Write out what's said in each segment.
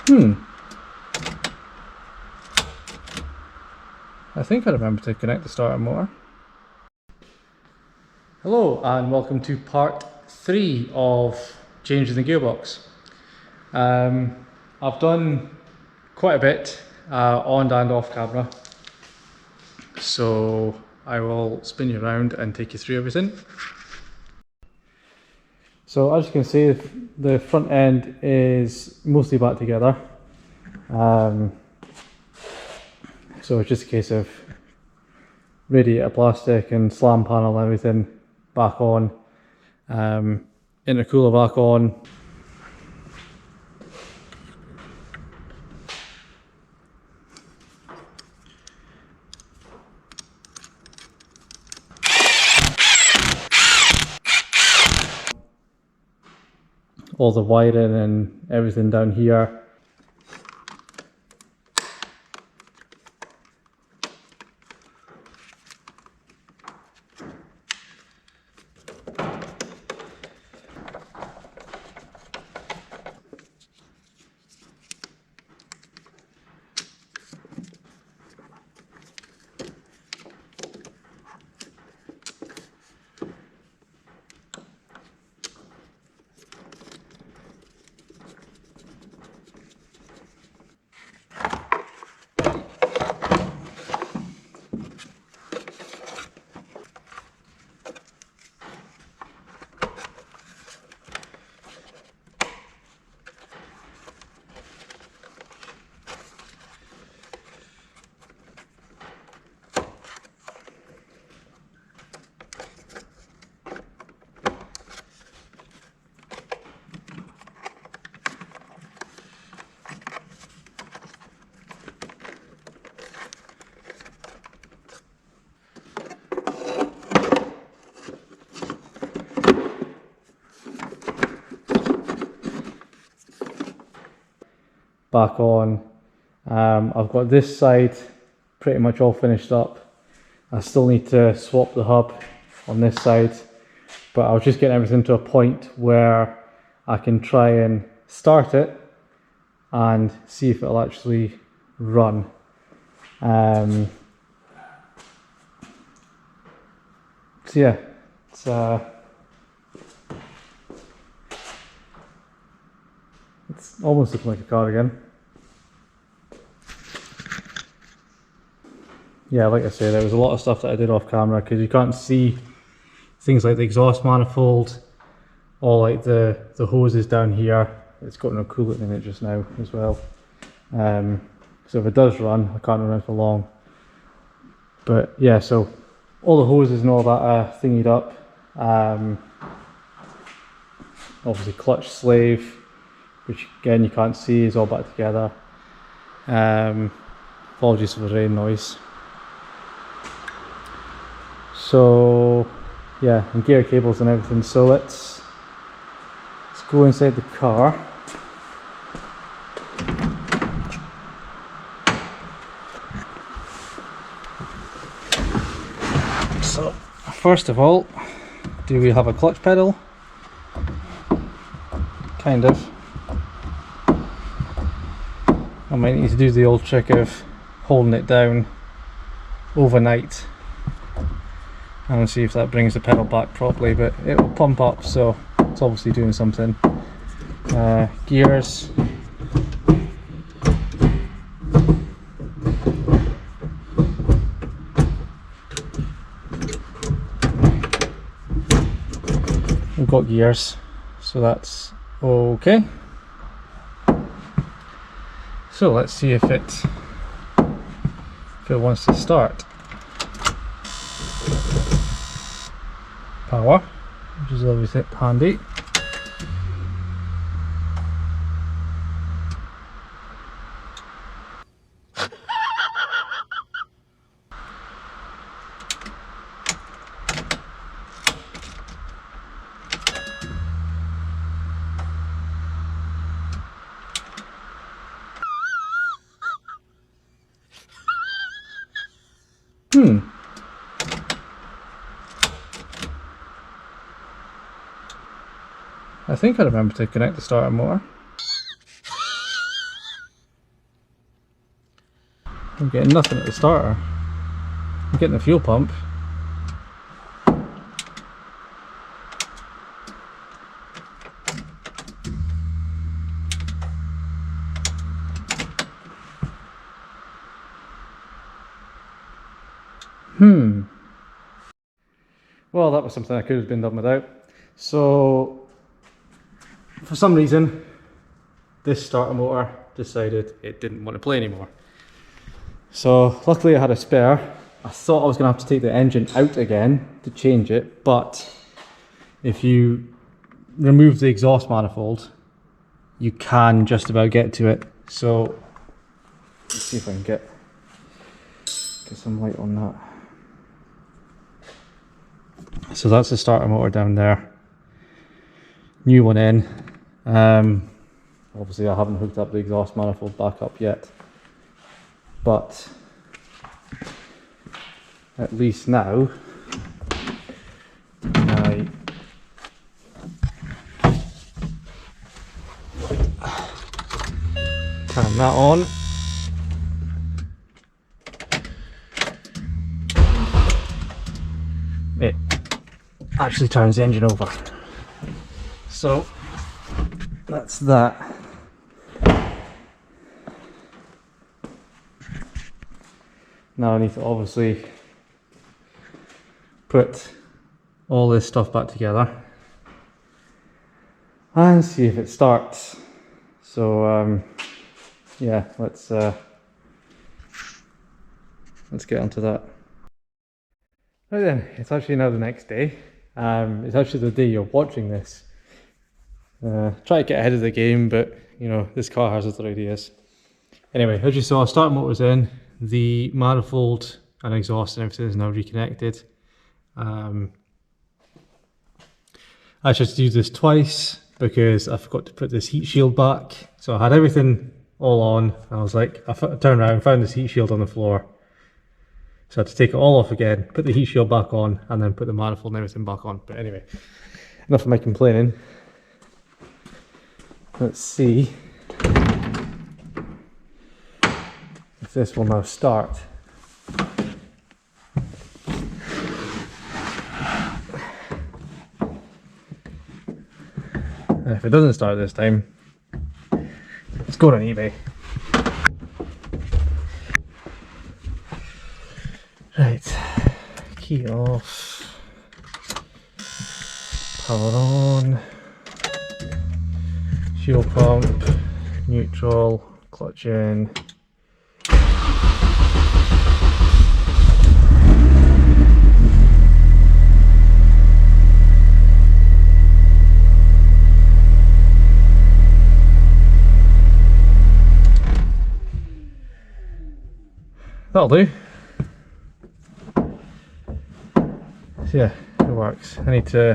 I think I remember to connect the starter motor. Hello and welcome to part 3 of changing the gearbox. I've done quite a bit on and off camera, so I will spin you around and take you through everything. So as you can see, the front end is mostly back together. So it's just a case of radiator plastic and slam panel and everything back on, intercooler back on. All the wiring and everything down here. Back on. I've got this side pretty much all finished up. I still need to swap the hub on this side, but I was just getting everything to a point where I can try and start it and see if it'll actually run. So yeah, it's almost looking like a cardigan. Yeah, like I say, there was a lot of stuff that I did off camera because you can't see things like the exhaust manifold or like the hoses down here. It's got no coolant in it just now as well. So if it does run, I can't run it for long. But yeah, so all the hoses and all that are thingied up. Obviously clutch slave, which again you can't see, is all back together. Apologies for the rain noise. So yeah, and gear cables and everything. So let's go inside the car. So first of all, do we have a clutch pedal? Kind of. I might need to do the old trick of holding it down overnight and see if that brings the pedal back properly, but it will pump up, so it's obviously doing something. Gears. We've got gears, so that's okay. So let's see if it wants to start. Power, which is always handy. I think I remember to connect the starter motor. I'm getting nothing at the starter. I'm getting the fuel pump. Well, that was something I could have been done without. So, for some reason, this starter motor decided it didn't want to play anymore. So, luckily I had a spare. I thought I was going to have to take the engine out again to change it, but if you remove the exhaust manifold, you can just about get to it. So, let's see if I can get some light on that. So that's the starter motor down there. New one in. Obviously I haven't hooked up the exhaust manifold back up yet, but at least now I turn that on. It actually turns the engine over. So that's that. Now I need to obviously put all this stuff back together and see if it starts. So yeah, let's get onto that. Right then, it's actually now the next day. It's actually the day you're watching this. Try to get ahead of the game, but you know, this car has other ideas. Anyway, as you saw, starter motor's in, the manifold and exhaust and everything is now reconnected. I actually had to do this twice because I forgot to put this heat shield back. So I had everything all on, and I was like, I turned around and found this heat shield on the floor. So I had to take it all off again, put the heat shield back on, and then put the manifold and everything back on. But anyway, enough of my complaining. Let's see if this will now start. And if it doesn't start this time, it's going on eBay. Right, key off, power on, fuel pump, neutral, clutch in. That'll do. So yeah, it works. I need to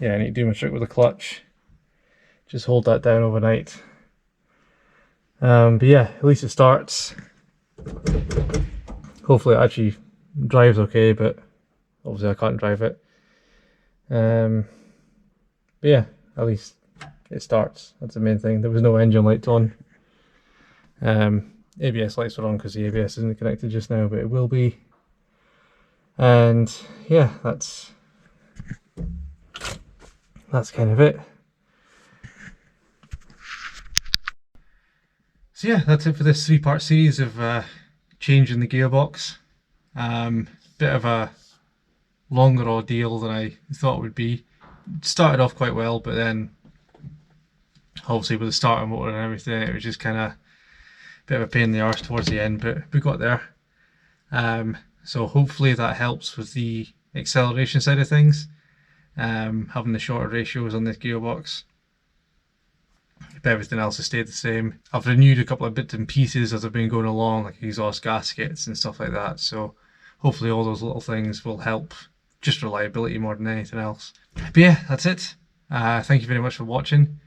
do my trick with the clutch. Just hold that down overnight. But yeah, at least it starts. Hopefully it actually drives okay, but obviously I can't drive it. But yeah, at least it starts. That's the main thing. There was no engine lights on. ABS lights are on because the ABS isn't connected just now, but it will be. And yeah, that's kind of it. So yeah, that's it for this 3-part series of changing the gearbox. Bit of a longer ordeal than I thought it would be. Started off quite well, but then obviously with the starter motor and everything, it was just kind of a bit of a pain in the arse towards the end, but we got there. So hopefully that helps with the acceleration side of things, having the shorter ratios on this gearbox. If everything else has stayed the same. I've renewed a couple of bits and pieces as I've been going along, like exhaust gaskets and stuff like that, so hopefully all those little things will help, just reliability more than anything else. But yeah, that's it. Thank you very much for watching.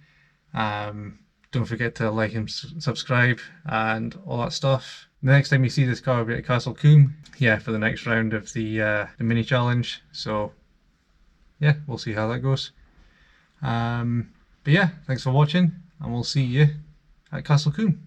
Don't forget to like and subscribe and all that stuff. The next time you see this car will be at Castle Combe, yeah, for the next round of the mini challenge. So yeah, we'll see how that goes. But yeah, thanks for watching, and we'll see you at Castle Combe.